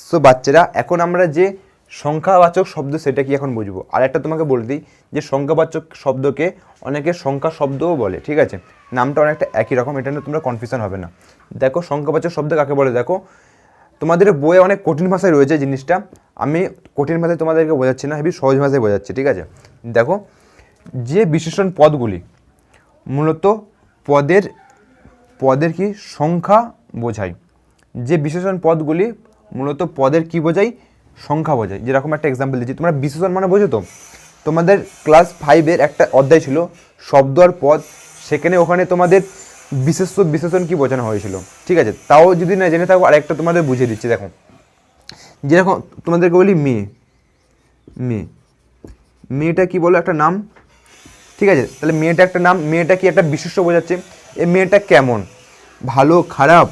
So বাচ্চারা, এখন আমরা যে সংখ্যাবাচক শব্দ সেটা কি এখন বুঝবো। আর একটা তোমাকে বলে দিই যে সংখ্যাবাচক শব্দকে অনেকে সংখ্যা শব্দও বলে, ঠিক আছে। নামটা অনেকটা একই রকম, এটা নিয়ে তোমরা কনফিউশন হবে না। দেখো সংখ্যাবাচক শব্দ কাকে বলে, দেখো তোমাদের বইয়ে অনেক কঠিন ভাষায় রয়েছে জিনিসটা, আমি কঠিন ভাষায় তোমাদেরকে বোঝাচ্ছি না, হেবি সহজ ভাষায় বোঝাচ্ছি, ঠিক আছে। দেখো যে বিশেষণ পদগুলি মূলত পদের পদের কি সংখ্যা বোঝায়, যে বিশেষণ পদগুলি মূলত পদের কি বোঝায়, সংখ্যা বোঝায়। যেরকম একটা এক্সাম্পল দিচ্ছি, তোমরা বিশেষণ মানে বোঝো তো, তোমাদের ক্লাস 5-এর একটা অধ্যায় ছিল শব্দ আর পদ, সেখানে ওখানে তোমাদের বিশেষণ কি বোঝানো হয়েছিল, ঠিক আছে। তাও যদি না জেনে থাকো আরেকটা তোমাদের বুঝিয়ে দিচ্ছি। দেখো যেরকম তোমাদেরকে বলি মেয়ে, মেয়েটা কি বলো, একটা নাম, ঠিক আছে। তাহলে মেয়েটা একটা নাম, মেয়েটা কি একটা বিশেষ্য বোঝাচ্ছে। এই মেয়েটা কেমন, ভালো, খারাপ,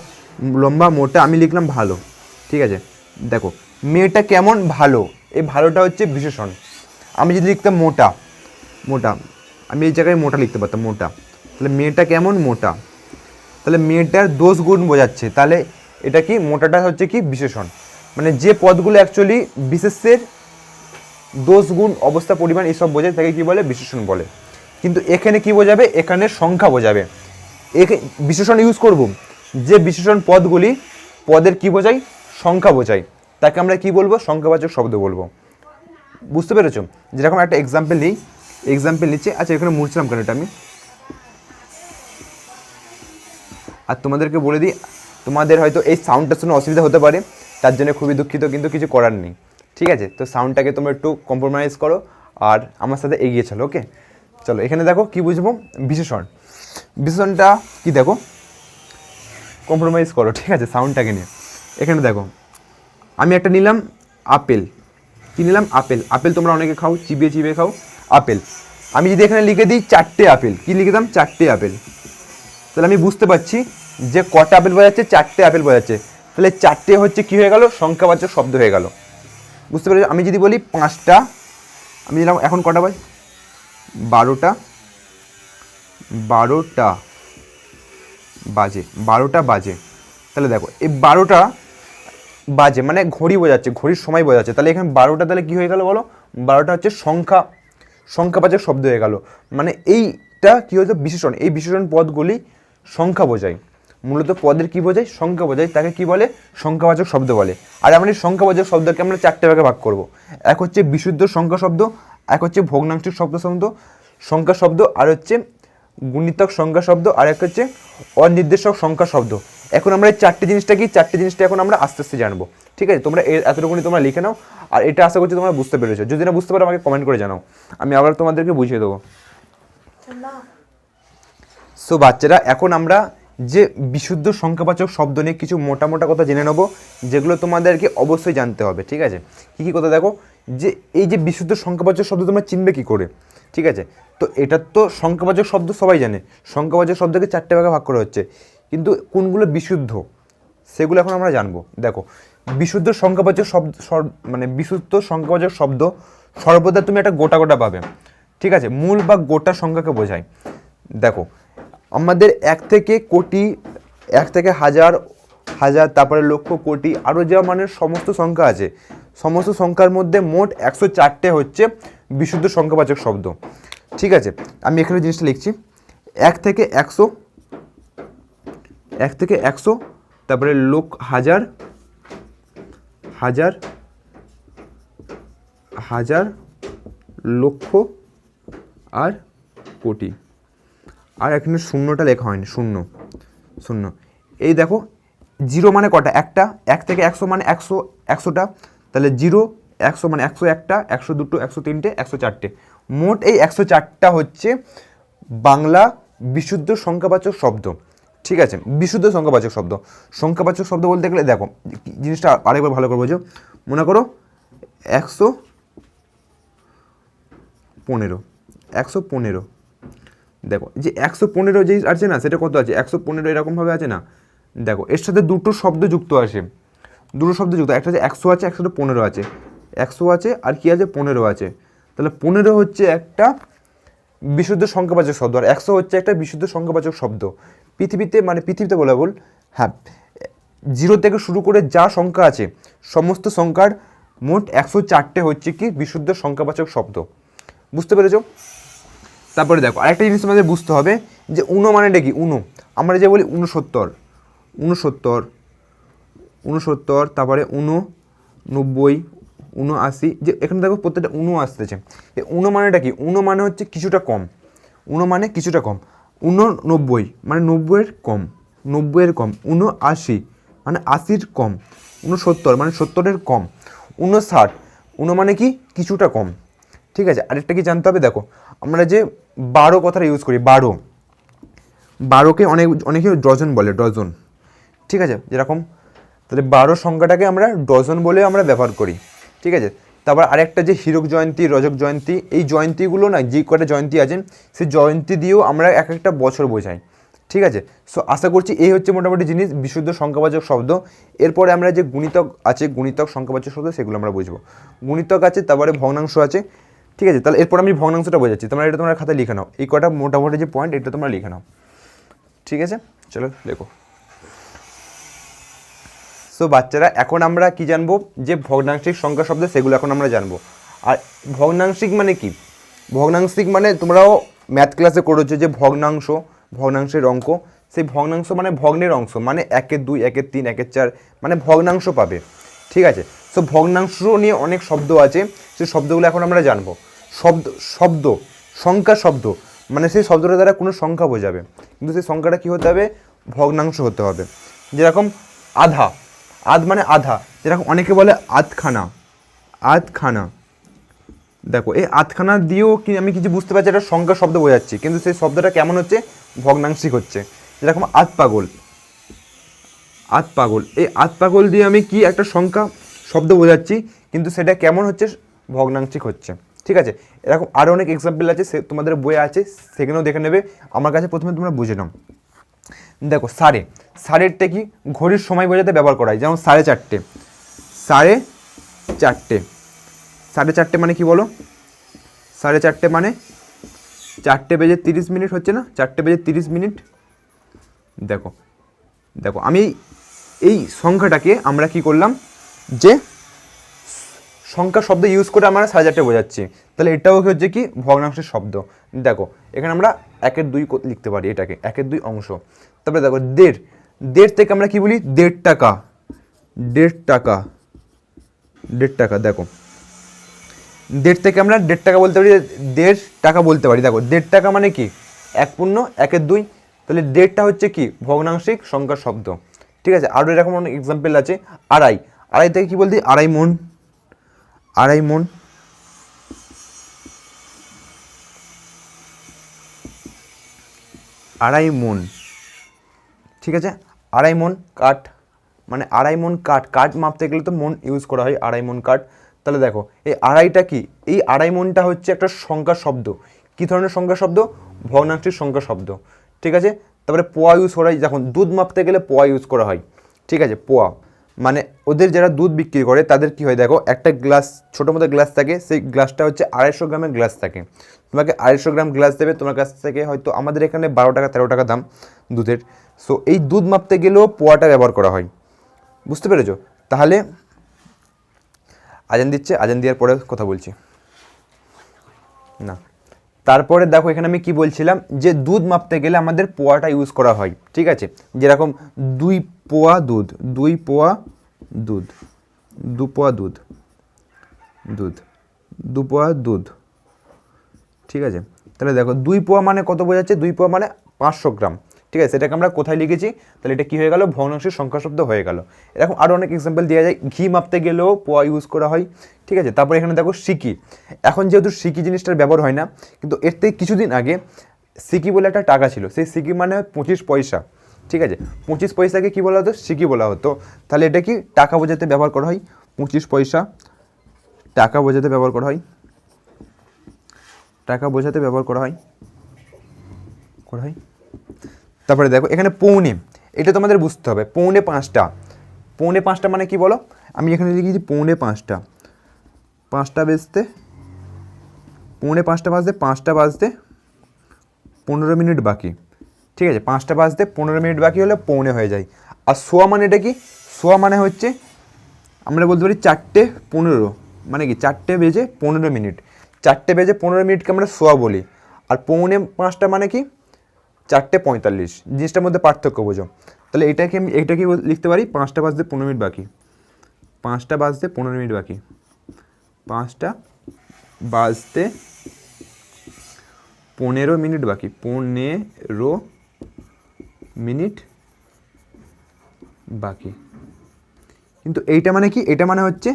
লম্বা, মোটা, আমি লিখলাম ভালো, ঠিক আছে। দেখো মেয়েটা কেমন, ভালো, এই ভালোটা হচ্ছে বিশেষণ। আমি যদি লিখতাম মোটা, আমি এই জায়গায় মোটা লিখতে পারতাম, মোটা। তাহলে মেয়েটা কেমন, মোটা, তাহলে মেয়েটার দোষ গুণ বোঝাচ্ছে, তাহলে এটা কি, মোটাটা হচ্ছে কি বিশেষণ। মানে যে পদগুলো অ্যাকচুয়ালি বিশেষের দোষ গুণ অবস্থা পরিমাণ এইসব বোঝায় তাকে কি বলে, বিশেষণ বলে। কিন্তু এখানে কি বোঝাবে, এখানে সংখ্যা বোঝাবে। বিশেষণ ইউজ করব যে বিশেষণ পদগুলি পদের কি বোঝায়, সংখ্যা বোঝায়, তাকে আমরা কি বলবো, সংখ্যাবাচক শব্দ বলবো। বুঝতে পেরেছো। যেরকম একটা এক্সাম্পল নিচ্ছে, আচ্ছা এখানে মুছলাম কেন এটা আমি, আর তোমাদেরকে বলে দিই, তোমাদের হয়তো এই সাউন্ডটা শুনে অসুবিধা হতে পারে, তার জন্য খুবই দুঃখিত, কিন্তু কিছু করার নেই, ঠিক আছে। তো সাউন্ডটাকে তোমরা একটু কম্প্রোমাইজ করো আর আমার সাথে এগিয়ে চলো, ওকে। চলো এখানে দেখো কি বুঝবো, বিশেষণটা কি, দেখো কম্প্রোমাইজ করো, ঠিক আছে, সাউন্ডটাকে নিয়ে। এখানে দেখো আমি একটা নিলাম আপেল, কি নিলাম, আপেল তোমরা অনেকে খাও, চিবিয়ে খাও আপেল। আমি যদি এখানে লিখে দিই 4টে আপেল, কি লিখে দিলাম, 4টে আপেল, তাহলে আমি বুঝতে পারছি যে কটা আপেল বোঝাচ্ছে, 4টে আপেল বোঝাচ্ছে। তাহলে 4টে হচ্ছে কি হয়ে গেল, সংখ্যাবাচক শব্দ হয়ে গেল। বুঝতে পেরেছো। আমি যদি বলি 5টা, আমি দিলাম, এখন কটা বাজে, 12টা বাজে। তাহলে দেখো এই 12টা বাজে মানে ঘড়ি বোঝাচ্ছে, ঘড়ির সময় বোঝাচ্ছে। তাহলে এখানে 12টা তাহলে কি হয়ে গেল বলো, 12টা হচ্ছে সংখ্যাবাচক শব্দ হয়ে গেল। মানে এইটা কি হচ্ছে, বিশেষণ। এই বিশেষণ পদগুলি সংখ্যা বোঝায়, মূলত পদের কি বোঝায়, সংখ্যা বোঝায়, তাকে কি বলে, সংখ্যাবাচক শব্দ বলে। আর আমরা এই সংখ্যাবাচক শব্দকে আমরা 4টে ভাগে ভাগ করব। এক হচ্ছে বিশুদ্ধ সংখ্যা শব্দ, এক হচ্ছে ভগ্নাংশিক সংখ্যা শব্দ, আর হচ্ছে গুণিতক সংখ্যা শব্দ, আর এক হচ্ছে অনির্দেশক সংখ্যা শব্দ। এখন আমরা এই 4টে জিনিসটা এখন আমরা আস্তে আস্তে জানবো, ঠিক আছে। তোমরা এতটুকুনি তোমরা লিখে নাও, আর এটা আশা করছি তোমরা বুঝতে পেরেছো। যদি না বুঝতে পারো আমাকে কমেন্ট করে জানাও, আমি আবার তোমাদেরকে বুঝিয়ে দেবো। সো বাচ্চারা, এখন আমরা যে বিশুদ্ধ সংখ্যাবাচক শব্দ নিয়ে কিছু মোটা কথা জেনে নেবো, যেগুলো তোমাদেরকে অবশ্যই জানতে হবে, ঠিক আছে। কী কথা, দেখো যে এই যে বিশুদ্ধ সংখ্যাবাচক শব্দ তোমরা চিনবে কী করে, ঠিক আছে। তো এটা তো সংখ্যাবাচক শব্দ সবাই জানে, সংখ্যাবাচক শব্দকে 4টে ভাগে ভাগ করা হচ্ছে, কিন্তু কোনগুলো বিশুদ্ধ সেগুলো এখন আমরা জানবো। দেখো বিশুদ্ধ সংখ্যাবাচক শব্দ সর্বদা তুমি একটা গোটা পাবে, ঠিক আছে, মূল বা গোটা সংখ্যাকে বোঝায়। দেখো আমাদের 1 থেকে কোটি, 1 থেকে হাজার, তারপরে লক্ষ, কোটি, আরও যা মানে সমস্ত সংখ্যা আছে, সমস্ত সংখ্যার মধ্যে মোট 104টে হচ্ছে বিশুদ্ধ সংখ্যাবাচক শব্দ, ঠিক আছে। আমি এখানে জিনিসটা লিখছি, 1 থেকে 100, তারপরে হাজার, লক্ষ আর কোটি। আর এখানে শূন্যটা লেখা হয়নি, শূন্য। এই দেখো জিরো মানে কটা, একটা। 1 থেকে 100 মানে 100টা, তাহলে 0, 100 মানে 101টা, 102টো, 103টে, 104টে। মোট এই 104টা হচ্ছে বাংলা বিশুদ্ধ সংখ্যাবাচক শব্দ, ঠিক আছে। বিশুদ্ধ সংখ্যাবাচক শব্দ বলতে গেলে দেখো জিনিসটা আরেকবার ভালো করে বোঝো। মনে করো 115, দেখো যে 115 যে আছে না, সেটা কত আছে, 115 এরকমভাবে আছে না। দেখো এর সাথে দুটো শব্দ যুক্ত আছে, একটা হচ্ছে 100 আছে, 115 আছে, 100 আছে আর কি আছে, 15 আছে। তাহলে 15 হচ্ছে একটা বিশুদ্ধ সংখ্যাবাচক শব্দ, আর 100 হচ্ছে একটা বিশুদ্ধ সংখ্যাবাচক শব্দ। পৃথিবীতে বলা ভুল, হ্যাঁ জিরো থেকে শুরু করে যা সংখ্যা আছে সমস্ত সংখ্যার মোট 104টে হচ্ছে কি বিশুদ্ধ সংখ্যাবাচক শব্দ। বুঝতে পেরেছো? তারপরে দেখো আরেকটা জিনিস আমাদের বুঝতে হবে যে উনো মানেটা কি। উনো আমরা যে বলি 69, 69, 69, তারপরে 89, 79, যে এখানে দেখো প্রত্যেকটা উনো আসতেছে। এই উনো মানেটা কি? উনো মানে হচ্ছে কিছুটা কম। উনো মানে কিছুটা কম। 89 মানে 90-এর কম, 90-এর কম। 79 মানে 80-র কম। 69 মানে 70-এর কম। 59, উনো মানে কি কিছুটা কম। ঠিক আছে, আরেকটা কি জানতে হবে, দেখো আমরা যে 12 কথাটা ইউজ করি, 12, 12কে অনেকে ডজন বলে, ডজন। ঠিক আছে, যেরকম তাহলে 12 সংখ্যাটাকে আমরা ডজন বলে আমরা ব্যবহার করি। ঠিক আছে, তারপর আরেকটা যে হীরক জয়ন্তী, রজক জয়ন্তী, এই জয়ন্তীগুলো না, যে কটা জয়ন্তী আছে সেই জয়ন্তী দিয়েও আমরা এক একটা বছর বোঝাই। ঠিক আছে, সো আশা করছি এই হচ্ছে মোটামুটি জিনিস বিশুদ্ধ সংখ্যাবাচক শব্দ। এরপরে আমরা যে গুণিতক আছে, গুণিতক সংখ্যাবাচক শব্দ, সেগুলো আমরা বুঝবো। গুণিতক আছে, তারপরে ভগ্নাংশ আছে। ঠিক আছে, তাহলে এরপর আমি ভগ্নাংশটা বোঝাচ্ছি, এটা তোমরা খাতায় লিখে নাও। এই কটা মোটামুটি যে পয়েন্ট, এটা তোমরা লিখে নাও। ঠিক আছে, চলো দেখো। সো বাচ্চারা, এখন আমরা কি জানবো, যে ভগ্নাংশিক সংখ্যা শব্দ, সেগুলো এখন আমরা জানবো। আর ভগ্নাংশিক মানে কি? ভগ্নাংশিক মানে তোমরাও ম্যাথ ক্লাসে করেছো যে ভগ্নাংশ, ভগ্নাংশের অঙ্ক। সেই ভগ্নাংশ মানে ভগ্নের অংশ, মানে 1-এর 2, 1-এর 3, 1-এর 4, মানে ভগ্নাংশ পাবে। ঠিক আছে, সো ভগ্নাংশ নিয়ে অনেক শব্দ আছে, সেই শব্দগুলো এখন আমরা জানবো। শব্দ সংখ্যা শব্দ মানে সেই শব্দটা দ্বারা কোনো সংখ্যা বোঝাবে, কিন্তু সেই সংখ্যাটা কী হতে হবে? ভগ্নাংশ হতে হবে। যেরকম আধা, আধ মানে আধা, যেরকম অনেকে বলে আধখানা, আধখানা। দেখো এই আধখানা দিয়েও কি আমি কিছু বুঝতে পারছি, এটা সংখ্যা শব্দ বোঝাচ্ছি, কিন্তু সেই শব্দটা কেমন হচ্ছে? ভগ্নাংশিক হচ্ছে। যেরকম আধ পাগল, আধ পাগল, এই আধ পাগল দিয়ে আমি কি একটা সংখ্যা শব্দ বোঝাচ্ছি, কিন্তু সেটা কেমন হচ্ছে? ভগ্নাংশিক হচ্ছে। ঠিক আছে, এরকম আরও অনেক এক্সাম্পল আছে, সে তোমাদের বইয়ে আছে, সেখানেও দেখে নেবে। আমার কাছে প্রথমে তোমরা বুঝে নাও। দেখো সাড়ে, সাড়েরটা কি? ঘড়ির সময় বোঝাতে ব্যবহার করা হয়। যেমন 4:30, 4:30, 4:30 মানে কি বলো? 4:30 মানে 4:30 হচ্ছে না? 4:30। দেখো দেখো আমি এই সংখ্যাটাকে আমরা কি করলাম, যে সংখ্যা শব্দ ইউজ করে আমরা 4:30 বোঝাচ্ছি, তাহলে এটাও হচ্ছে কি ভগ্নাংশের শব্দ। দেখো এখানে আমরা 1-এর 2 লিখতে পারি, এটাকে 1-এর 2 অংশ। তারপরে দেখো দেড়, দেড় থেকে আমরা কি বলি? 1.5 টাকা, 1.5 টাকা, 1.5 টাকা। দেখো 1.5 থেকে আমরা 1.5 টাকা বলতে পারি, 1.5 টাকা বলতে পারি। দেখো 1.5 টাকা মানে কি? 1 × 1-এর 2, তাহলে 1.5টা হচ্ছে কি ভগ্নাংশিক সংখ্যা শব্দ। ঠিক আছে, আরও এরকম অনেক এক্সাম্পল আছে। আড়াই, আড়াই থেকে কি বলতে? আড়াই মণ, আড়াই মণ। আড়াই মণ। ঠিক আছে, আড়াই মণ কাঠ, মানে আড়াই মণ কাঠ, কাঠ মাপতে গেলে তো মণ ইউজ করা হয়, আড়াই মণ কাঠ। তাহলে দেখো এই আড়াইটা কি? এই আড়াই মণটা হচ্ছে একটা সংখ্যা শব্দ। কী ধরনের সংখ্যা শব্দ? ভগ্নাংশের সংখ্যা শব্দ। ঠিক আছে, তারপরে পোয়া ইউজ করা হয়, যখন দুধ মাপতে গেলে পোয়া ইউজ করা হয়। ঠিক আছে, পোয়া মানে ওদের যারা দুধ বিক্রি করে তাদের কি হয়, দেখো একটা গ্লাস, ছোটো মতো গ্লাস থাকে, সেই গ্লাসটা হচ্ছে 250 গ্রামের গ্লাস থাকে। তোমাকে 250 গ্রাম গ্লাস দেবে, তোমার কাছ থেকে হয়তো আমাদের এখানে 12 টাকা 13 টাকা দাম দুধের। সো এই দুধ মাপতে গেলেও পোয়াটা ব্যবহার করা হয়। বুঝতে পেরেছো? তাহলে আজান দিচ্ছে, আজান দেওয়ার পরে কথা বলছি না। তারপরে দেখো এখানে আমি কি বলছিলাম, যে দুধ মাপতে গেলে আমাদের পোয়াটা ইউজ করা হয়। ঠিক আছে, যেরকম 2 পোয়া দুধ, 2 পোয়া দুধ, 2 পোয়া দুধ, দুধ, 2 পোয়া দুধ। ঠিক আছে, তাহলে দেখো 2 পোয়া মানে কত বোঝাচ্ছে? 2 পোয়া মানে 500 গ্রাম। ঠিক আছে, সেটাকে আমরা কোথায় লিখেছি? তাহলে এটা কী হয়ে গেল? ভগ্নাংশের সংখ্যা শব্দ হয়ে গেল। এরকম আরও অনেক এক্সাম্পল দেওয়া যায়। ঘি মাপতে গেলেও পোয়া ইউজ করা হয়। ঠিক আছে, তারপরে এখানে দেখো সিকি। এখন যেহেতু সিকি জিনিসটার ব্যবহার হয় না, কিন্তু এর থেকে কিছুদিন আগে সিকি বলে একটা টাকা ছিল, সেই সিকি মানে 25 পয়সা। ঠিক আছে, 25 পয়সাকে কী বলা হতো? সিকি বলা হতো। তাহলে এটা কি টাকা বোঝাতে ব্যবহার করা হয়? 25 পয়সা টাকা বোঝাতে ব্যবহার করা হয়, টাকা বোঝাতে ব্যবহার করা হয়, করা হয়। তারপরে দেখো এখানে পৌনে, এটা তোমাদের বুঝতে হবে। পৌনে 5টা, পৌনে 5টা মানে কি বলো? আমি এখানে লিখেছি পৌনে 5টা, 5টা বাজতে, পৌনে 5টা বাজতে, 5টা বাজতে 15 মিনিট বাকি। ঠিক আছে, 5টা বাজতে 15 মিনিট বাকি হলে পৌনে হয়ে যায়। আর সোয়া মানে এটা কি, সোয়া মানে হচ্ছে আমরা বলতে পারি 4:15, মানে কি 4:15, 4:15কে আমরা সোয়া বলি। আর 4:45 মানে কি 4:45, জিনিসটার মধ্যে পার্থক্য বোঝো। তাহলে এটাকে আমি এইটাকে লিখতে পারি 5টা বাজতে 15 মিনিট বাকি, 5টা বাজতে 15 মিনিট বাকি, 5টা বাজতে 15 মিনিট বাকি, 15 মিনিট বাকি। কিন্তু এইটা মানে কি, এটা মানে হচ্ছে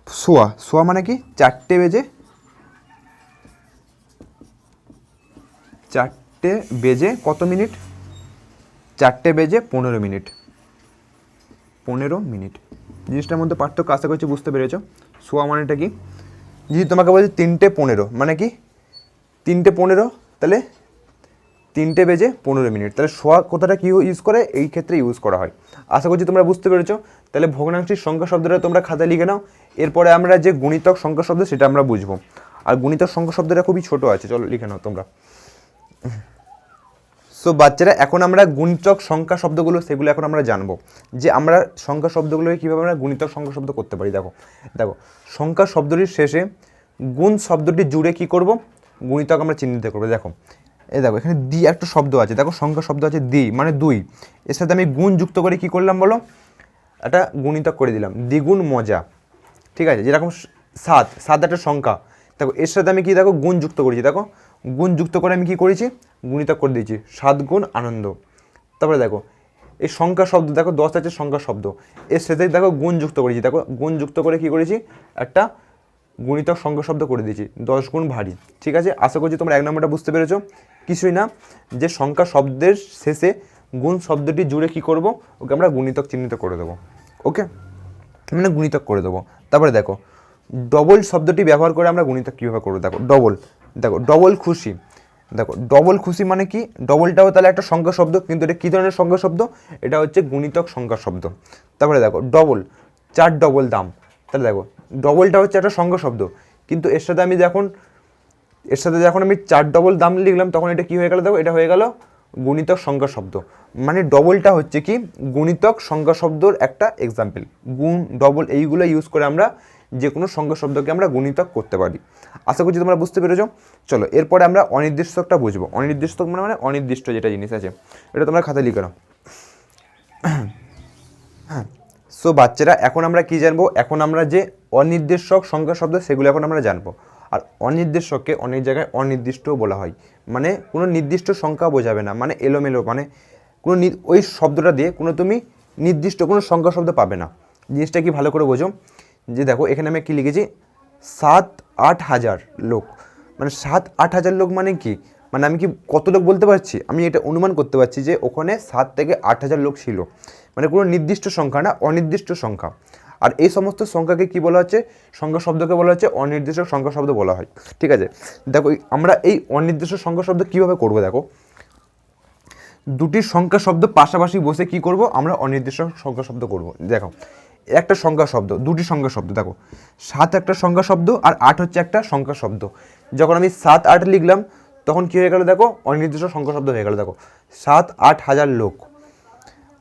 সোয়া, সোয়া মানে কি 4টে বেজে কত মিনিট, 4:15 মিনিট, 15 মিনিট। জিনিসটার মধ্যে পার্থক্য আশা করছি বুঝতে পেরেছো। সোয়া মানেটা কি, যদি তোমাকে বলছে 3:15 মানে কি 3:15, তাহলে 3:15 মিনিট, তাহলে সোয়া কথাটা কি ইউজ করে, এই ক্ষেত্রে ইউজ করা হয়। আশা করছি তোমরা বুঝতে পেরেছো। তাহলে ভগ্নাংশের সংখ্যা শব্দটা তোমরা খাতায় লিখে নাও। এরপরে আমরা যে গুণিতক সংখ্যা শব্দ সেটা আমরা বুঝবো। আর গুণিতক সংখ্যা শব্দটা খুবই ছোট আছে, চলো লিখে নাও তোমরা। সো বাচ্চারা, এখন আমরা গুণিতক সংখ্যা শব্দগুলো সেগুলো এখন আমরা জানবো, যে আমরা সংখ্যা শব্দগুলোকে কীভাবে আমরা গুণিতক সংখ্যা শব্দ করতে পারি। দেখো দেখো সংখ্যা শব্দটির শেষে গুণ শব্দটি জুড়ে কি করব, গুণিতক আমরা চিহ্নিত করবো। দেখো এই দেখো এখানে দ্বি একটা শব্দ আছে, দেখো সংখ্যা শব্দ আছে দ্বি মানে 2, এর সাথে আমি গুণ যুক্ত করে কি করলাম বলো, একটা গুণিতক করে দিলাম, দ্বিগুণ মজা। ঠিক আছে, যেরকম 7 একটা সংখ্যা, দেখো এর সাথে আমি কি দেখো গুণ যুক্ত করেছি, দেখো গুণ যুক্ত করে আমি কি করেছি, গুণিতক করে দিয়েছি, 7 গুণ আনন্দ। তারপরে দেখো এই সংখ্যা শব্দ, দেখো 10 আছে সংখ্যা শব্দ, এর সাথে দেখো গুণ যুক্ত করেছি, দেখো গুণ যুক্ত করে কি করেছি, একটা গুণিতক সংখ্যা শব্দ করে দিয়েছি, 10 গুণ ভারী। ঠিক আছে, আশা করছি তোমরা 1 নম্বরটা বুঝতে পেরেছো। কিছুই না, যে সংখ্যা শব্দের শেষে গুণ শব্দটি জুড়ে কি করব, ওকে আমরা গুণিতক চিহ্নিত করে দেবো। ওকে, মানে গুণিতক করে দেবো। তারপরে দেখো ডবল শব্দটি ব্যবহার করে আমরা গুণিতক কীভাবে করবো, দেখো ডবল, দেখো ডবল খুশি। দেখো ডবল খুশি মানে কি, ডবলটাও তাহলে একটা সংখ্যা শব্দ, কিন্তু এটা কী ধরনের সংখ্যা শব্দ, এটা হচ্ছে গুণিতক সংখ্যা শব্দ। তারপরে দেখো ডবল, 4 ডবল দাম। তাহলে দেখো ডবলটা হচ্ছে একটা সংখ্যা শব্দ, কিন্তু এর সাথে যখন আমি 4 ডবল দাম লিখলাম, তখন এটা কি হয়ে গেল, দেখো এটা হয়ে গেল গুণিতক সংখ্যা শব্দ। মানে ডবলটা হচ্ছে কি গুণিতক সংখ্যা শব্দর একটা এক্সাম্পল। গুণ, ডবল এইগুলো ইউজ করে আমরা যে কোনো সংখ্যা শব্দকে আমরা গুণিতক করতে পারি। আশা করছি তোমরা বুঝতে পেরেছো। চলো এরপরে আমরা অনির্দিষ্টকটা বুঝবো। অনির্দিষ্টক মানে অনির্দিষ্ট যেটা জিনিস আছে, এটা তোমরা খাতায় লিখে নাও। হ্যাঁ, সো বাচ্চারা, এখন আমরা কি জানবো, এখন আমরা যে অনির্দেশক সংখ্যা শব্দ সেগুলো এখন আমরা জানবো। আর অনির্দেশককে অনেক জায়গায় অনির্দিষ্টও বলা হয়, মানে কোনো নির্দিষ্ট সংখ্যা বোঝাবে না, মানে এলোমেলো, মানে কোনো ওই শব্দটা দিয়ে কোনো তুমি নির্দিষ্ট কোনো সংখ্যা শব্দ পাবে না। জিনিসটা কি ভালো করে বোঝো, যে দেখো এখানে আমি কি লিখেছি, 7-8 হাজার লোক, মানে 7-8 হাজার লোক মানে কি, মানে আমি কি কত লোক বলতে পারছি, আমি এটা অনুমান করতে পারছি যে ওখানে 7 থেকে 8 হাজার লোক ছিল, মানে কোনো নির্দিষ্ট সংখ্যা না, অনির্দিষ্ট সংখ্যা। আর এই সমস্ত সংখ্যাকে কি বলা হচ্ছে, সংখ্যা শব্দকে বলা হচ্ছে অনির্দিষ্ট সংখ্যা শব্দ বলা হয়। ঠিক আছে, দেখো আমরা এই অনির্দিষ্ট সংখ্যা শব্দ কীভাবে করবো, দেখো দুটি সংখ্যা শব্দ পাশাপাশি বসে কি করব, আমরা অনির্দিষ্ট সংখ্যা শব্দ করব। দেখো একটা সংখ্যা শব্দ, দুটি সংখ্যা শব্দ, দেখো 7 একটা সংখ্যা শব্দ আর 8 হচ্ছে একটা সংখ্যা শব্দ। যখন আমি 7-8 লিখলাম, তখন কী হয়ে গেল, দেখো অনির্দিষ্ট সংখ্যা শব্দ হয়ে গেল। দেখো 7-8 হাজার লোক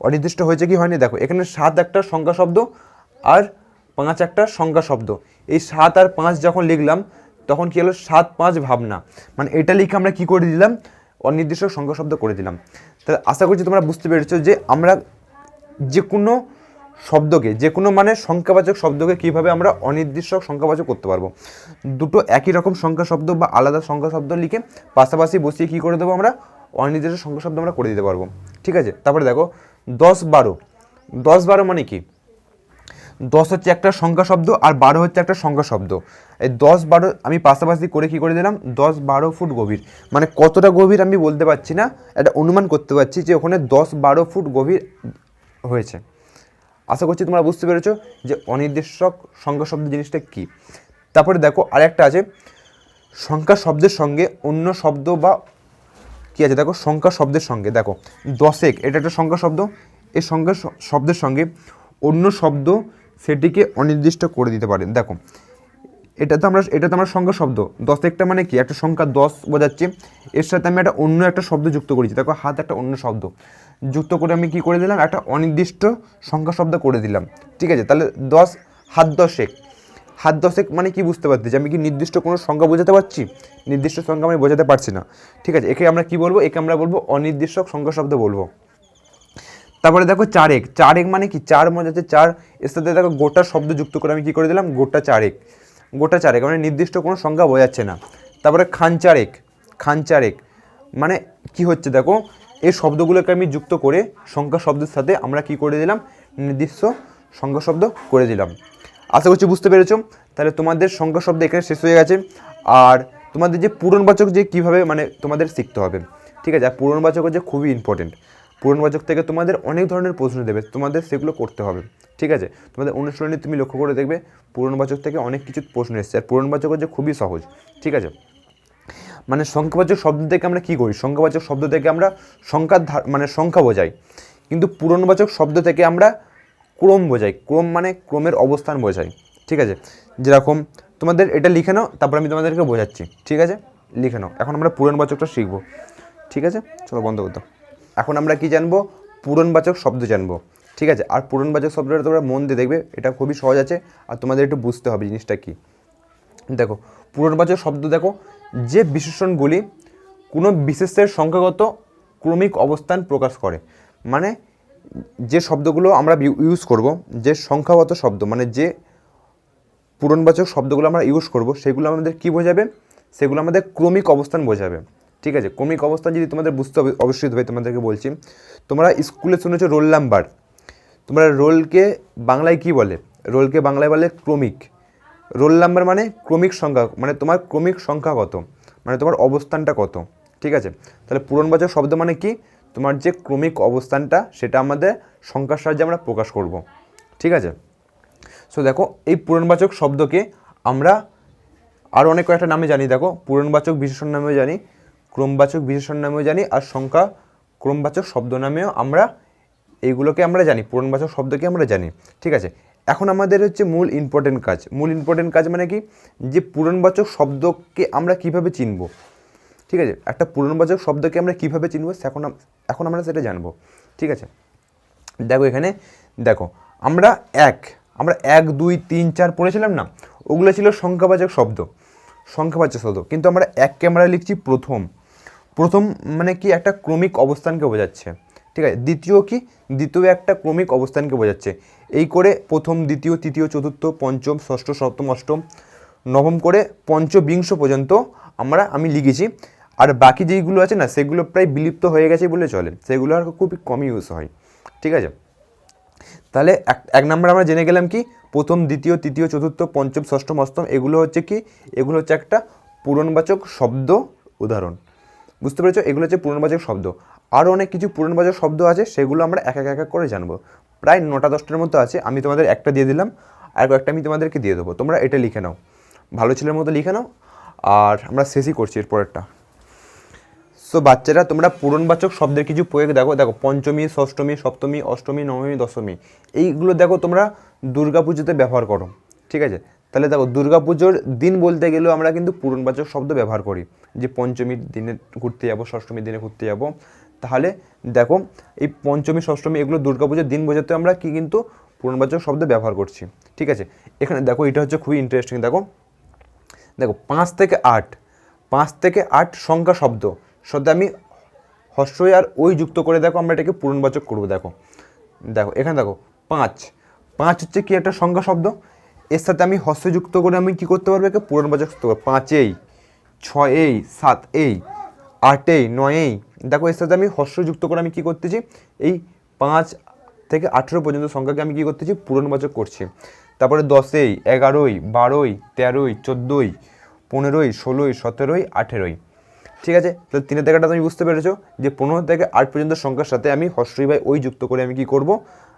অনির্দিষ্ট হয়েছে কি হয়নি, দেখো এখানে 7 একটা সংখ্যা শব্দ আর 5 একটা সংখ্যা শব্দ। এই 7 আর 5 যখন লিখলাম, তখন কী হলো, 7-5 ভাবনা, মানে এটা লিখে আমরা কি করে দিলাম, অনির্দিষ্ট সংখ্যা শব্দ করে দিলাম। তাহলে আশা করছি তোমরা বুঝতে পেরেছো যে আমরা যে কোনো শব্দকে, যে কোনো মানে সংখ্যাবাচক শব্দকে কীভাবে আমরা অনির্দিষ্ট সংখ্যাবাচক করতে পারবো। দুটো একই রকম সংখ্যা শব্দ বা আলাদা সংখ্যা শব্দ লিখে পাশাপাশি বসিয়ে কী করে দেবো, আমরা অনির্দিষ্ট সংখ্যা শব্দ আমরা করে দিতে পারবো। ঠিক আছে, তারপরে দেখো 10-12, 10-12 মানে কি, 10 হচ্ছে একটা সংখ্যা শব্দ আর 12 হচ্ছে একটা সংখ্যা শব্দ। এই 10-12 আমি পাশাপাশি করে কি করে দিলাম, 10-12 ফুট গভীর, মানে কতটা গভীর আমি বলতে পারছি না, এটা অনুমান করতে পারছি যে ওখানে 10-12 ফুট গভীর হয়েছে। আশা করছি তোমরা বুঝতে পেরেছো যে অনির্দিষ্ট সংখ্যা শব্দ জিনিসটা কী। তারপরে দেখো আরেকটা আছে, সংখ্যা শব্দের সঙ্গে অন্য শব্দ বা কী আছে, দেখো সংখ্যা শব্দের সঙ্গে, দেখো দশেক এটা একটা সংখ্যা শব্দ, এই সংখ্যা শব্দের সঙ্গে অন্য শব্দ সেটিকে অনির্দিষ্ট করে দিতে পারে। দেখো এটা তো আমরা সংখ্যা শব্দ। 10 একটা মানে কি, একটা সংখ্যা 10 বোঝাচ্ছে, এর সাথে আমি একটা অন্য একটা শব্দ যুক্ত করেছি। দেখো হাত একটা অন্য শব্দ যুক্ত করে আমি কি করে দিলাম, একটা অনির্দিষ্ট সংখ্যা শব্দ করে দিলাম। ঠিক আছে, তাহলে 10 হাত 10 হাত 10 মানে কি বুঝতে পারছি যে আমি কি নির্দিষ্ট কোনো সংখ্যা বোঝাতে পারছি? নির্দিষ্ট সংখ্যা আমি বোঝাতে পারছি না। ঠিক আছে, একে আমরা কি বলবো? একে আমরা বলবো অনির্দিষ্ট সংখ্যা শব্দ বলবো। তারপরে দেখো 4 4 মানে কি, 4 মনে হচ্ছে 4, এর সাথে দেখো গোটা শব্দ যুক্ত করে আমি কি করে দিলাম, গোটা 4 মানে নির্দিষ্ট কোনো সংখ্যা বোঝাচ্ছে না। তারপরে খান 4 মানে কি হচ্ছে, দেখো এই শব্দগুলোকে আমি যুক্ত করে সংখ্যা শব্দের সাথে আমরা কি করে দিলাম, নির্দিষ্ট সংখ্যা শব্দ করে দিলাম। আশা করছি বুঝতে পেরেছো। তাহলে তোমাদের সংখ্যা শব্দ এখানে শেষ হয়ে গেছে। আর তোমাদের যে পূরণবাচক যে কীভাবে মানে তোমাদের শিখতে হবে। ঠিক আছে, আর পূরণবাচক হচ্ছে খুবই ইম্পর্টেন্ট। পূরণবাচক থেকে তোমাদের অনেক ধরনের প্রশ্ন দেবে, তোমাদের সেগুলো করতে হবে। ঠিক আছে, তোমাদের অনুশীলনী তুমি লক্ষ্য করে দেখবে পূরণবাচক থেকে অনেক কিছু প্রশ্ন এসেছে, আর পূরণবাচক হচ্ছে খুবই সহজ। ঠিক আছে, মানে সংখ্যাবাচক শব্দ থেকে আমরা কি করি, সংখ্যাবাচক শব্দ থেকে আমরা মানে সংখ্যা বোঝাই, কিন্তু পূরণবাচক শব্দ থেকে আমরা ক্রম বোঝাই। ক্রম মানে ক্রমের অবস্থান বোঝাই। ঠিক আছে, যেরকম তোমাদের এটা লিখে নাও, তারপর আমি তোমাদেরকে বোঝাচ্ছি। ঠিক আছে, লিখে নাও। এখন আমরা পূরণবাচকটা শিখবো। ঠিক আছে, চলো বন্ধ করতে। এখন আমরা কি জানবো, পূরণবাচক শব্দ জানবো। ঠিক আছে, আর পূরণবাচক শব্দটা তোমরা মন দিয়ে দেখবে, এটা খুবই সহজ আছে, আর তোমাদের একটু বুঝতে হবে জিনিসটা কি। দেখো পূরণবাচক শব্দ, দেখো যে বিশেষণগুলি কোনো বিশেষের সংখ্যাগত ক্রমিক অবস্থান প্রকাশ করে, মানে যে শব্দগুলো আমরা ইউজ করব, যে সংখ্যাগত শব্দ মানে যে পূরণবাচক শব্দগুলো আমরা ইউজ করব, সেগুলো আমাদের কি বোঝাবে, সেগুলো আমাদের ক্রমিক অবস্থান বোঝাবে। ঠিক আছে, ক্রমিক অবস্থান যদি তোমাদের বুঝতে হবে, অবশ্যই হবে। তোমাদেরকে বলছি, তোমরা স্কুলে শুনেছো রোল নাম্বার, তোমরা রোলকে বাংলায় কি বলে, রোলকে বাংলায় বলে ক্রমিক। রোল নাম্বার মানে ক্রমিক সংখ্যা, মানে তোমার ক্রমিক সংখ্যা কত, মানে তোমার অবস্থানটা কত। ঠিক আছে, তাহলে পূরণবাচক শব্দ মানে কি, তোমার যে ক্রমিক অবস্থানটা সেটা আমাদের সংখ্যার সাহায্যে আমরা প্রকাশ করব। ঠিক আছে, সো দেখো এই পূরণবাচক শব্দকে আমরা আরও অনেক কয়েকটা নামে জানি। দেখো পূরণবাচক বিশেষণ নামেও জানি, ক্রমবাচক বিশেষণ নামেও জানি, আর সংখ্যা ক্রমবাচক শব্দ নামেও আমরা এইগুলোকে আমরা জানি, পূরণবাচক শব্দকে আমরা জানি। ঠিক আছে, এখন আমাদের হচ্ছে মূল ইম্পর্টেন্ট কাজ মানে কি, যে পূরণবাচক শব্দকে আমরা কিভাবে চিনব। ঠিক আছে, একটা পূরণবাচক শব্দকে আমরা কিভাবে চিনব, এখন আমরা সেটা জানবো। ঠিক আছে, দেখো এখানে দেখো আমরা 1 2 3 4 পড়েছিলাম না, ওগুলো ছিল সংখ্যাবাচক শব্দ, কিন্তু আমরা 1কে আমরা লিখছি প্রথম মানে কি, একটা ক্রমিক অবস্থানকে বোঝাচ্ছে। ঠিক আছে, দ্বিতীয় একটা ক্রমিক অবস্থানকে বোঝাচ্ছে। এই করে প্রথম, দ্বিতীয়, তৃতীয়, চতুর্থ, পঞ্চম, ষষ্ঠ, সপ্তম, অষ্টম, নবম করে পঞ্চবিংশ পর্যন্ত আমি লিখেছি। আর বাকি যেইগুলো আছে না, সেগুলো প্রায় বিলুপ্ত হয়ে গেছে বলে চলে, সেগুলো আর খুবই কমই ইউজ হয়। ঠিক আছে, তাহলে এক নম্বর আমরা জেনে গেলাম কি, প্রথম, দ্বিতীয়, তৃতীয়, চতুর্থ, পঞ্চম, ষষ্ঠম, অষ্টম, এগুলো হচ্ছে কি, এগুলো হচ্ছে একটা পূরণবাচক শব্দ উদাহরণ। বুঝতে পেরেছো, এগুলো হচ্ছে পূরণবাচক শব্দ। আরও অনেক কিছু পূরণবাচক শব্দ আছে, সেগুলো আমরা এক এক করে জানবো। প্রায় 9টা 10টার মতো আছে, আমি তোমাদের একটা দিয়ে দিলাম, আর কয়েকটা আমি তোমাদেরকে দিয়ে দেবো, তোমরা এটা লিখে নাও, ভালো ছেলের মতো লিখে নাও। আর আমরা শেষই করছি এরপরেরটা। সো বাচ্চারা, তোমরা পূরণবাচক শব্দের কিছু প্রয়োগ দেখো পঞ্চমী, ষষ্ঠমী, সপ্তমী, অষ্টমী, নবমী, দশমী, এইগুলো দেখো তোমরা দুর্গাপুজোতে ব্যবহার করো। ঠিক আছে, তাহলে দেখো দুর্গাপুজোর দিন বলতে গেলেও আমরা কিন্তু পূরণবাচক শব্দ ব্যবহার করি, যে পঞ্চমীর দিনে ঘুরতে যাবো, ষষ্ঠমীর দিনে ঘুরতে যাবো। তাহলে দেখো এই পঞ্চমী, ষষ্ঠমী, এগুলো দুর্গাপুজোর দিন বোঝাতে আমরা কি কিন্তু পূরণবাচক শব্দ ব্যবহার করছি। ঠিক আছে, এখানে দেখো এটা হচ্ছে খুবই ইন্টারেস্টিং। দেখো 5 থেকে 8 সংখ্যা শব্দ সাথে আমি হর্ষই আর ওই যুক্ত করে দেখো আমরা এটাকে পূরণবাচক করবো। দেখো এখানে দেখো 5 হচ্ছে কি, একটা সংখ্যা শব্দ, এর সাথে আমি হর্ষ যুক্ত করে আমি কি করতে পারবো, একে পূরণবাচক করতে পারবো। 5 6 7 8 9, দেখো এর সাথে আমি হর্ষ যুক্ত করে আমি কি করতেছি, এই 5 থেকে 18 পর্যন্ত সংখ্যাকে আমি কি করতেছি, পূরণবাচক করছি। তারপরে 10 11 12 13 14 15 16 17 18। ঠিক আছে, তো 3 থেকে 8 তুমি বুঝতে পেরেছো যে 15 থেকে 8 পর্যন্ত সংখ্যার সাথে আমি হর্ষই বাই ওই যুক্ত করে আমি কি করব,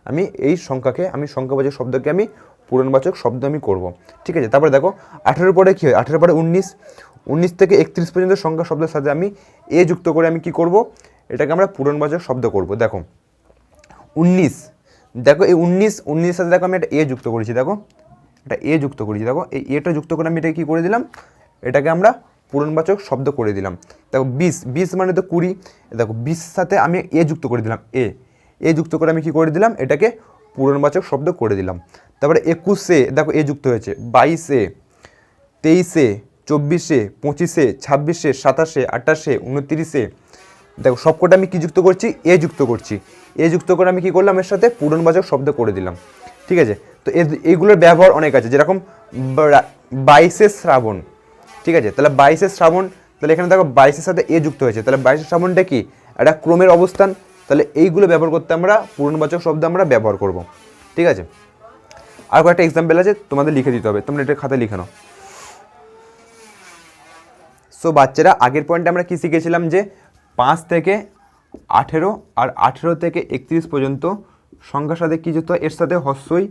আমি এই সংখ্যাকে, আমি সংখ্যাবাচক শব্দকে আমি পূরণবাচক শব্দ আমি করব। ঠিক আছে, তারপরে দেখো 18 পরে কী হয়, 18 পরে 19 থেকে 31 পর্যন্ত সংখ্যা শব্দের সাথে আমি এ যুক্ত করে আমি কি করব, এটাকে আমরা পূরণবাচক শব্দ করব। দেখো 19, দেখো এই 19 সাথে দেখো আমি একটা এ যুক্ত করেছি। দেখো এটা এ যুক্ত করেছি, দেখো এই এটা যুক্ত করে আমি এটাকে কী করে দিলাম, এটাকে আমরা পূরণবাচক শব্দ করে দিলাম। দেখো 20, 20 মানে তো 20, দেখো 20 সাথে আমি এ যুক্ত করে দিলাম, এ যুক্ত করে আমি কী করে দিলাম, এটাকে পূরণবাচক শব্দ করে দিলাম। তারপরে 21-এ দেখো এ যুক্ত হয়েছে, 22-এ, 23-এ, 24-এ, 25-এ, 26-এ, 27-এ, 28-এ, 29-এ, দেখো সবকটা আমি কী যুক্ত করছি, এ যুক্ত করছি, এ যুক্ত করে আমি কী করলাম, এর সাথে পূরণবাচক শব্দ করে দিলাম। ঠিক আছে, তো এইগুলোর ব্যবহার অনেক আছে, যেরকম 22-এ শ্রাবণ। ঠিক আছে, তাহলে 22-এ শ্রাবণ, তাহলে এখানে দেখো 22-এর সাথে এ যুক্ত হয়েছে, তাহলে 22-এর শ্রাবণটা কি, একটা ক্রমের অবস্থান, তাহলে এইগুলো ব্যবহার করতে আমরা পূরণবাচক শব্দ আমরা ব্যবহার করব। ঠিক আছে, আর কয়েকটা এক্সাম্পল আছে, তোমাদের লিখে দিতে হবে, তোমরা এটা খাতায় লিখে নাও। সো বাচ্চারা, আগের পয়েন্টে আমরা কি শিখেছিলাম যে 5 থেকে 18 আর 18 থেকে 31 পর্যন্ত সংখ্যার সাথে কী যুক্ত হয়, এর সাথে হস্যই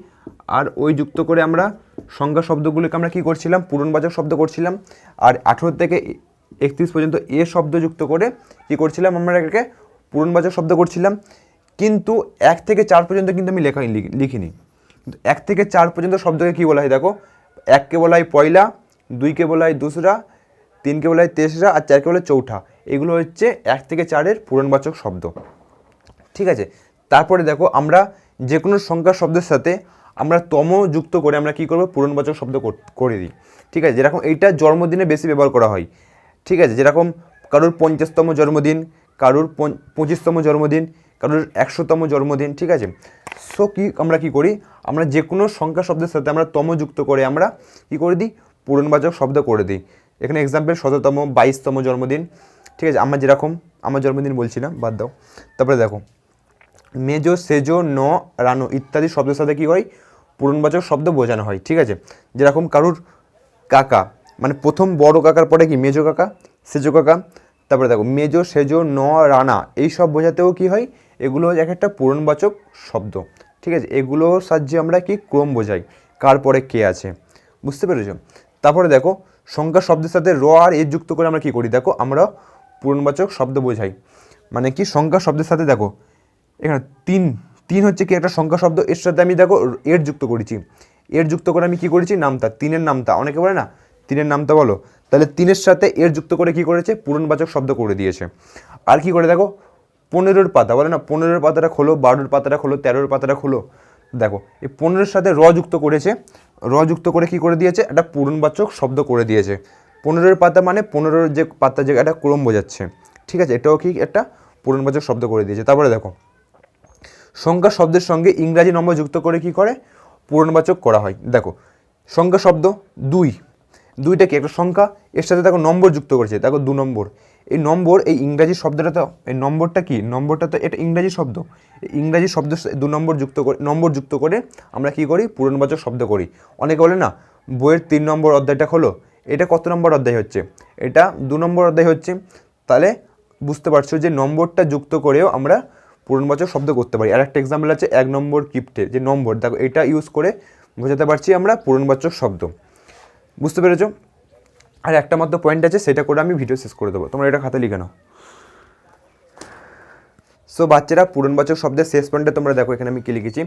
আর ওই যুক্ত করে আমরা সংখ্যা শব্দগুলোকে আমরা কী করছিলাম, পূরণবাচক শব্দ করছিলাম। আর 18 থেকে 31 পর্যন্ত এ শব্দ যুক্ত করে কী করছিলাম, আমরা এটাকে পূরণবাচক শব্দ করছিলাম। কিন্তু 1 থেকে 4 পর্যন্ত কিন্তু আমি লিখিনি। 1 থেকে 4 পর্যন্ত শব্দকে কী বলা হয়, দেখো 1কে বলা হয় পয়লা, 2কে বলা হয় দুসরা, 3কে বলা হয় তেসরা, আর 4কে বলা হয় চৌঠা। এগুলো হচ্ছে 1 থেকে 4-এর পূরণবাচক শব্দ। ঠিক আছে, তারপরে দেখো আমরা যে কোনো সংখ্যার শব্দের সাথে আমরা তম যুক্ত করে আমরা কী করবো, পূরণবাচক শব্দ করে দিই। ঠিক আছে, যেরকম এইটা জন্মদিনে বেশি ব্যবহার করা হয়। ঠিক আছে, যেরকম কারোর 50তম জন্মদিন, কারোর 25তম জন্মদিন, কারোর 100তম জন্মদিন। ঠিক আছে, সো আমরা কী করি, আমরা যে কোনো সংখ্যা শব্দের সাথে আমরা তম যুক্ত করে আমরা কী করে দিই, পূরণবাচক শব্দ করে দিই। এখানে এক্সাম্পল 17তম, 22তম জন্মদিন। ঠিক আছে, আমার যেরকম আমার জন্মদিন বলছি না, বাদ দাও। তারপরে দেখো মেজো, সেজো, ন, রানো ইত্যাদি শব্দের সাথে কী হয়, পূরণবাচক শব্দ বোঝানো হয়। ঠিক আছে, যেরকম কারুর কাকা, মানে প্রথম বড় কাকার পরে কি মেজো কাকা, সেজো কাকা। তারপরে দেখো মেজো, সেজো, ন, রানা, এই সব বোঝাতেও কী হয়, এগুলো এক একটা পূরণবাচক শব্দ। ঠিক আছে, এগুলোর সাহায্যে আমরা কি ক্রম বোঝাই, কার পরে কে আছে, বুঝতে পেরেছ। তারপরে দেখো সংখ্যা শব্দের সাথে র আর এ যুক্ত করে আমরা কী করি, দেখো আমরা পূরণবাচক শব্দ বোঝাই। মানে কি, সংখ্যা শব্দের সাথে দেখো এখানে 3 হচ্ছে কি একটা সংখ্যা শব্দ, এর সাথে আমি দেখো এর যুক্ত করেছি, এর যুক্ত করে আমি কী করেছি, নামতা, 3-এর নামতা, অনেকে বলে না 3-এর নামতা বলো, তাহলে 3-এর সাথে এর যুক্ত করে কী করেছে, পূরণবাচক শব্দ করে দিয়েছে। আর কি করে দেখো 15-এর পাতা বলে না, 15-এর পাতাটা খোলো, 12-এর পাতাটা খোলো, 13-এর পাতাটা খোলো, দেখো এই 15-এর সাথে র যুক্ত করেছে, র যুক্ত করে কী করে দিয়েছে, একটা পূরণবাচক শব্দ করে দিয়েছে। 15-এর পাতা মানে 15-এর যে পাতা, যে একটা ক্রম বোঝাচ্ছে। ঠিক আছে, এটাও কি একটা পূরণবাচক শব্দ করে দিয়েছে। তারপরে দেখো সংখ্যা শব্দের সঙ্গে ইংরাজি নম্বর যুক্ত করে কি করে, পূরণবাচক করা হয়। দেখো সংখ্যা শব্দ 2টা কি একটা সংখ্যা, এর সাথে দেখো নম্বর যুক্ত করেছে, দেখো 2 নম্বর। এই নম্বর, এই ইংরাজি শব্দটা তো, এই নম্বরটা কি, নম্বরটা তো এটা ইংরাজি শব্দ, ইংরাজি শব্দ 2 নম্বর যুক্ত করে আমরা কি করি, পূরণবাচক শব্দ করি। অনেকে বলে না বইয়ের 3 নম্বর অধ্যায়টা খোলো, এটা কত নম্বর অধ্যায় হচ্ছে, এটা 2 নম্বর অধ্যায় হচ্ছে। তাহলে বুঝতে পারছো যে নম্বরটা যুক্ত করেও আমরা পূরণবাচক শব্দ করতে পারি। আর একটা এক্সাম্পল আছে 1 নম্বর কিপ্টে, যে নম্বর, দেখো এটা ইউজ করে বোঝাতে পারছি আমরা পূরণবাচক শব্দ, বুঝতে পেরেছো। আর একটা মাত্র পয়েন্ট আছে, সেটা করে আমি ভিডিও শেষ করে দেবো, তোমরা এটা খাতা লিখে নাও। সো বাচ্চারা, পূরণবাচক শব্দের শেষ পয়েন্টে তোমরা দেখো এখানে আমি কি লিখেছি,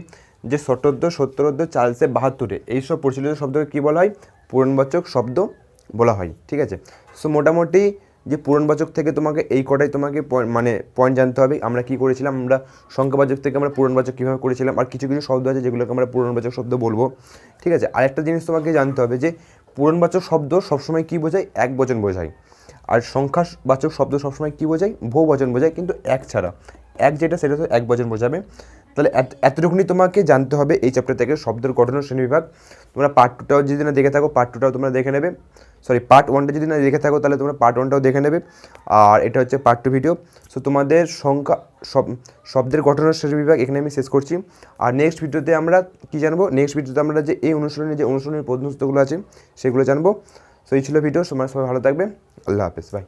যে শতদ্র, সত্তরদ্র, 40, 72 এইসব প্রচলিত শব্দকে কী বলা হয়, পূরণবাচক শব্দ বলা হয়। ঠিক আছে, সো মোটামুটি যে পূরণবাচক থেকে তোমাকে এই কটাই তোমাকে মানে পয়েন্ট জানতে হবে। আমরা কি করেছিলাম, আমরা সংখ্যাবাচক থেকে আমরা পূরণবাচক কীভাবে করেছিলাম, আর কিছু কিছু শব্দ আছে যেগুলোকে আমরা পূরণবাচক শব্দ বলবো। ঠিক আছে, আরেকটা জিনিস তোমাকে জানতে হবে যে পূরণবাচক শব্দ সবসময় কী বোঝায়, একবচন বোঝায়। আর সংখ্যাবাচক শব্দ সবসময় কী বোঝায়, বহুবচন বোঝায়, কিন্তু এক ছাড়া, এক যেটা সেটা তো একবচন বোঝাবে। তাহলে এতটুকুনি তোমাকে জানতে হবে এই চ্যাপ্টার থেকে, শব্দের গঠন ও শ্রেণীবিভাগ। তোমরা পার্ট 2টাও যদি না দেখে থাকো, পার্ট 2টাও তোমরা দেখে নেবে, পার্ট 1টা যদি না দেখে থাকো তাহলে তোমরা পার্ট 1টাও দেখে নেবে। আর এটা হচ্ছে পার্ট 2 ভিডিও। সো তোমাদের শব্দের গঠন ও শ্রেণীবিভাগ এখানে আমি শেষ করছি। আর নেক্সট ভিডিওতে আমরা কী জানবো, নেক্সট ভিডিওতে আমরা যে এই অনুশীলনের প্রশ্নগুলো আছে সেগুলো জানবো। সো এই ছিল ভিডিও, সবাই ভালো থাকবে, আল্লাহ হাফেজ, বাই।